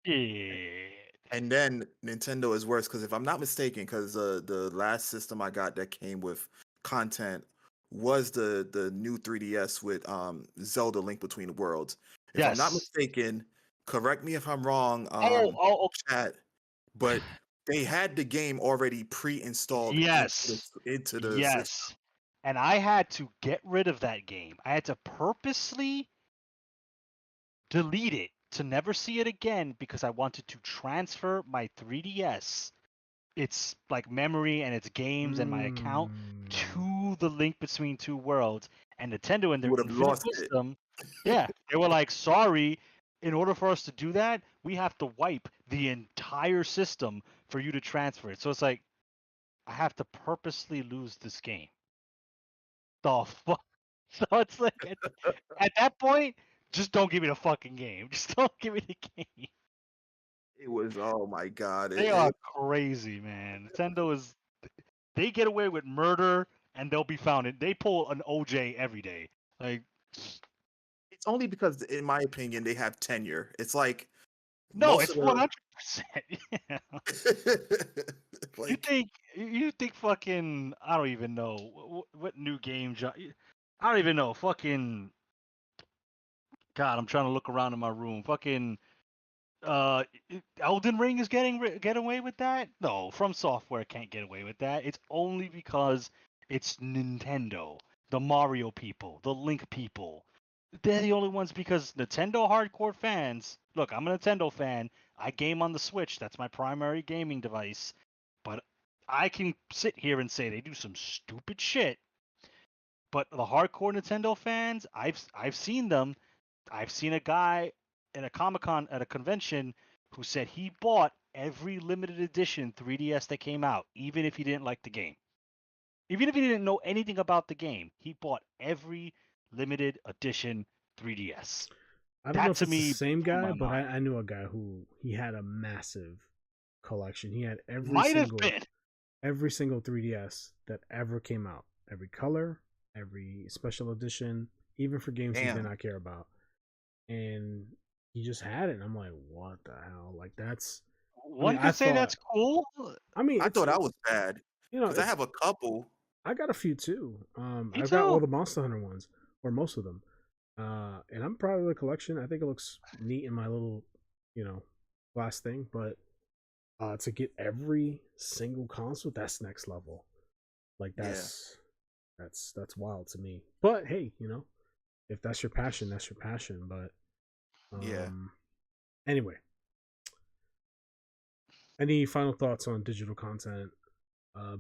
D: Yeah.
C: And then Nintendo is worse because if I'm not mistaken, because the last system I got that came with content was the new 3DS with Zelda Link Between the Worlds. If I'm not
D: Yes.
C: mistaken, correct me if I'm wrong,
D: Oh,
C: chat, but they had the game already pre-installed
D: yes.
C: into the system.
D: Yes. And I had to get rid of that game. I had to purposely delete it to never see it again because I wanted to transfer my 3DS, its like memory and its games and my account to the Link Between Two Worlds. And Nintendo in
C: You
D: their
C: would have
D: infinite
C: lost it.
D: wisdom, yeah, they were like, sorry, in order for us to do that, we have to wipe the entire system for you to transfer it. So it's like, I have to purposely lose this game. The fuck? So it's like at that point, just don't give me the fucking game. Just don't give me the game.
C: It was, oh my god.
D: They are crazy, man. Nintendo is, they get away with murder and they'll be found. They pull an OJ every day. Like,
C: It's only because, in my opinion, they have tenure. It's like
D: no,
C: most
D: it's
C: of the
D: 100%. Yeah.
C: like
D: You think fucking, I don't even know what new game. I don't even know. Fucking, God, I'm trying to look around in my room. Fucking Elden Ring is get away with that? No, From Software can't get away with that. It's only because it's Nintendo, the Mario people, the Link people. They're the only ones because Nintendo hardcore fans. Look, I'm a Nintendo fan. I game on the Switch. That's my primary gaming device. But I can sit here and say they do some stupid shit. But the hardcore Nintendo fans, I've seen them. I've seen a guy in a Comic-Con at a convention who said he bought every limited edition 3DS that came out, even if he didn't like the game. Even if he didn't know anything about the game, he bought every limited edition 3DS.
A: I don't know if
D: to
A: it's
D: me
A: the same
D: blew
A: guy,
D: my
A: but
D: mind.
A: I knew a guy who he had a massive collection. He had
D: Might have been.
A: every single 3DS that ever came out, every color, every special edition, even for games he did
C: damn.
A: not care about. And he just had it. And I'm like, what the hell? Like that's
D: One could say that's cool.
A: I mean,
C: I thought that was bad
A: you know,
C: because I have a couple.
A: I got a few too.
D: Me
A: I've got all
D: too.
A: the Monster Hunter ones, or most of them. And I'm proud of the collection. I think it looks neat in my little, glass thing. But to get every single console, that's next level. Like that's wild to me. But hey, if that's your passion, that's your passion. But
C: Yeah.
A: Anyway, Any final thoughts on digital content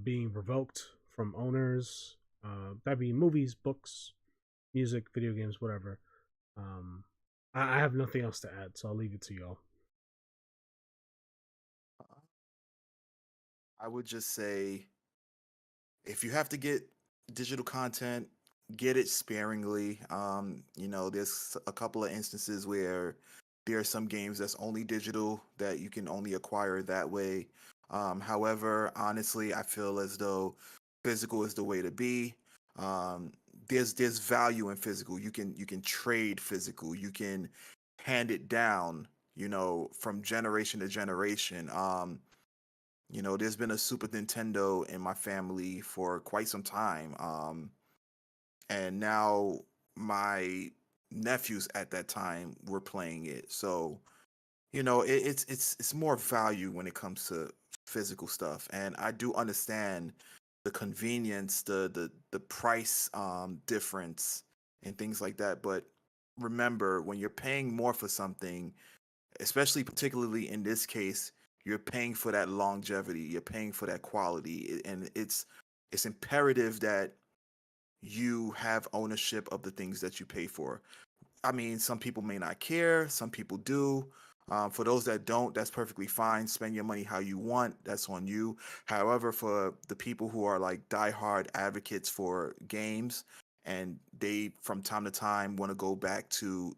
A: being revoked from owners? That'd be movies, books, music, video games, whatever. Um, I have nothing else to add, so I'll leave it to y'all.
C: I would just say if you have to get digital content, get it sparingly. There's a couple of instances where there are some games that's only digital that you can only acquire that way. However, honestly, I feel as though physical is the way to be. Um, there's value in physical. You can trade physical. You can hand it down. From generation to generation. There's been a Super Nintendo in my family for quite some time. And now my nephews at that time were playing it. So, it's more value when it comes to physical stuff. And I do understand the convenience, the price difference and things like that. But remember, when you're paying more for something, especially particularly in this case, you're paying for that longevity, you're paying for that quality, and it's imperative that you have ownership of the things that you pay for. I mean, some people may not care, some people do. For those that don't, that's perfectly fine. Spend your money how you want. That's on you. However, for the people who are like diehard advocates for games and they from time to time want to go back to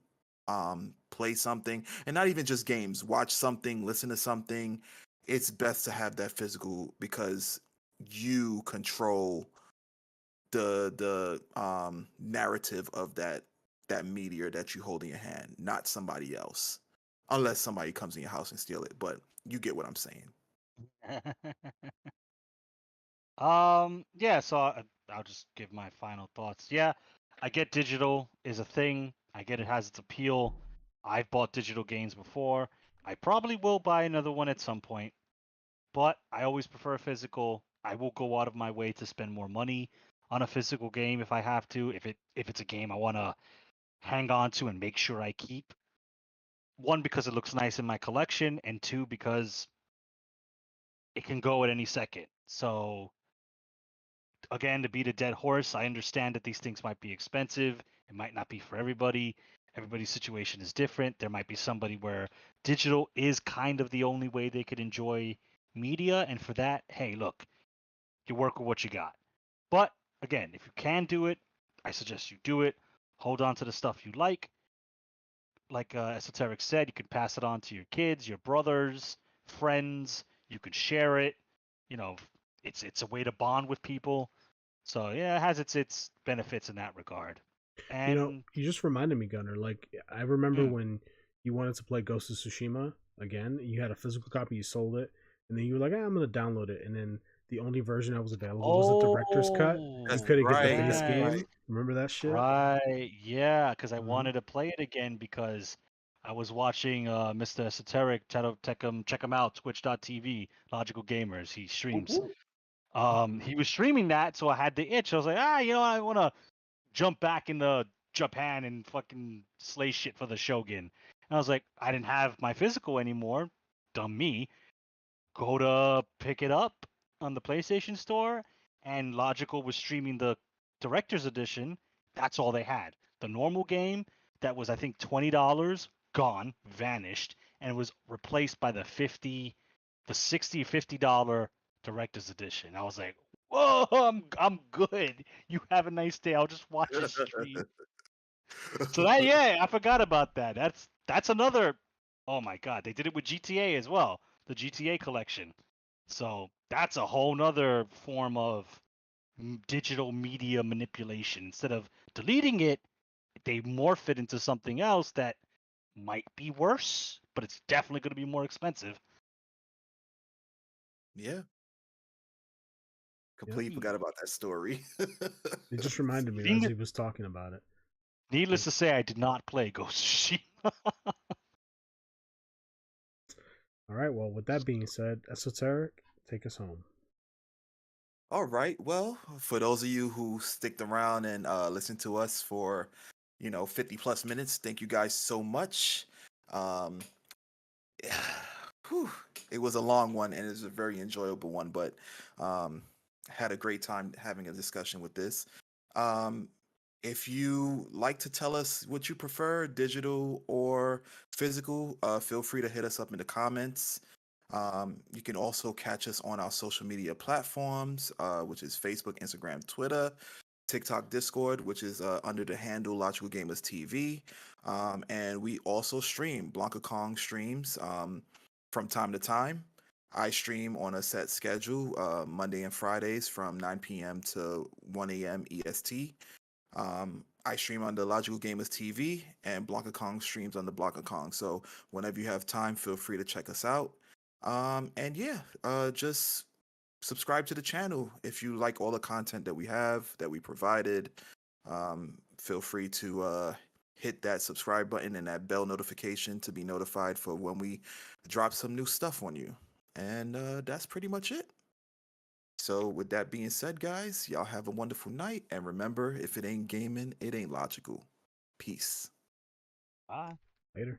C: play something, and not even just games, watch something, listen to something, it's best to have that physical because you control the narrative of that meteor that you hold in your hand, not somebody else. Unless somebody comes in your house and steal it, but you get what I'm saying.
D: Yeah, so I'll just give my final thoughts. Yeah, I get digital is a thing. I get it has its appeal. I've bought digital games before. I probably will buy another one at some point, but I always prefer physical. I will go out of my way to spend more money on a physical game if I have to. If it's a game I want to hang on to and make sure I keep. One, because it looks nice in my collection, and two, because it can go at any second. So again, to beat a dead horse, I understand that these things might be expensive. It might not be for everybody. Everybody's situation is different. There might be somebody where digital is kind of the only way they could enjoy media. And for that, hey, look, you work with what you got. But again, if you can do it, I suggest you do it. Hold on to the stuff you like. Like Esoteric said, you could pass it on to your kids, your brothers, friends. You could share it. You know, it's a way to bond with people. So yeah, it has its benefits in that regard. And
A: You just reminded me, Gunner. Like, I remember
D: mm,
A: when you wanted to play Ghost of Tsushima again. You had a physical copy, you sold it, and then you were like, I'm gonna download it. And then the only version that was available was the director's cut. You
C: That's
D: oh
A: couldn't get the
C: right.
A: base
C: That's
D: yes,
A: game.
C: right.
A: Remember that shit?
D: right, yeah, because I
A: Hmm.
D: wanted to play it again because I was watching Mr. Esoteric. Check him out, twitch.tv, Logical Gamers. He
C: Whoop,
D: streams.
C: whoop.
D: He was streaming that, so I had the itch. I was like, I want to jump back into Japan and fucking slay shit for the Shogun. And I was like, I didn't have my physical anymore. Dumb me. Go to pick it up on the PlayStation Store, and Logical was streaming the Director's Edition. That's all they had. The normal game that was, I think, $20, gone, vanished, and it was replaced by the $60 Director's Edition. I was like, whoa, I'm good. You have a nice day. I'll just watch a stream. So that, yeah, I forgot about that. That's another. Oh my God, they did it with GTA as well, the GTA collection. So that's a whole nother form of digital media manipulation. Instead of deleting it, they morph it into something else that might be worse, but it's definitely going to be more expensive.
C: Yeah,
A: Yep.
C: completely forgot about that story.
A: It just reminded me as
D: Needless,
A: he was talking about it.
D: needless
A: Like,
D: to say, I did not play Ghost of Tsushima.
A: all right. Well, with that being said, Esoteric, take us home.
C: All right. Well, for those of you who sticked around and listened to us for, 50 plus minutes, thank you guys so much. Um, whew. It was a long one and it was a very enjoyable one, but had a great time having a discussion with this. Um, if you like to tell us what you prefer, digital or physical, feel free to hit us up in the comments. You can also catch us on our social media platforms, which is Facebook, Instagram, Twitter, TikTok, Discord, which is under the handle Logical Gamers TV. And we also stream BlankaKong streams from time to time. I stream on a set schedule, Monday and Fridays from 9 p.m. to 1 a.m. EST. I stream on the Logical Gamers TV, and BlankaKong streams on the BlankaKong. So whenever you have time, feel free to check us out. And yeah, just subscribe to the channel if you like all the content that we have, that we provided. Feel free to hit that subscribe button and that bell notification to be notified for when we drop some new stuff on you. And that's pretty much it. So, with that being said, guys, y'all have a wonderful night. And remember, if it ain't gaming, it ain't logical. Peace.
D: Bye.
A: Later.